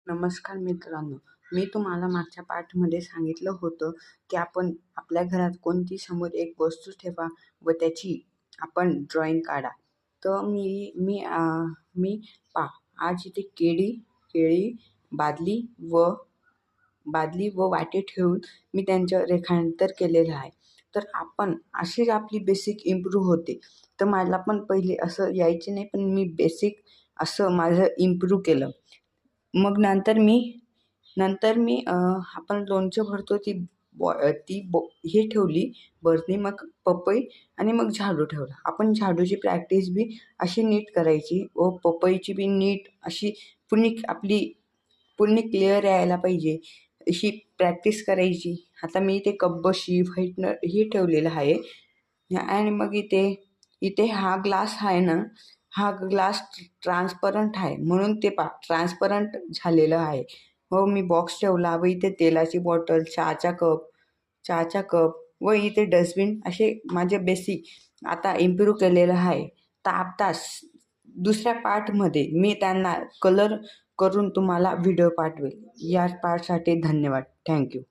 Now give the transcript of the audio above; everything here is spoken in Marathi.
नमस्कार मित्रांनो, मी तुम्हाला मागच्या पाठमध्ये सांगितलं होतं की आपण आपल्या घरात कोणती समोर एक वस्तू ठेवा व त्याची आपण ड्रॉइंग काढा. तर मी आज इथे केळी, बादली व वाटी ठेवून मी त्यांचं रेखांतर केलेलं आहे. तर आपण अशीच आपली बेसिक इम्प्रूव्ह होते. तर मला पण पहिले असं यायचे नाही, पण मी बेसिक असं माझं इम्प्रूव्ह केलं. मग नंतर मी आपण लोणचं भरतो हे ठेवली बरणी, मग पपई आणि मग झाडू ठेवला. आपण झाडूची प्रॅक्टिस बी अशी नीट करायची व पपईची बी नीट अशी पूर्ण क्लिअर यायला पाहिजे अशी प्रॅक्टिस करायची. आता मी इथे कब्बशी व्हाईटनर हे ठेवलेलं आहे. आणि मग इथे हा ग्लास आहे ना, हा ग्लास ट्रान्सपरंट आहे म्हणून ते ट्रान्सपरंट झालेलं आहे. व मी बॉक्स ठेवला व इथे तेलाची बॉटल, चहाचा कप व इथे डस्टबिन असे माझे बेसिक आता इम्प्रूव्ह केलेलं आहे. तर आत्ताच दुसऱ्या पार्टमध्ये मी त्यांना कलर करून तुम्हाला व्हिडिओ पाठवेल. या पार्टसाठी धन्यवाद. थँक्यू.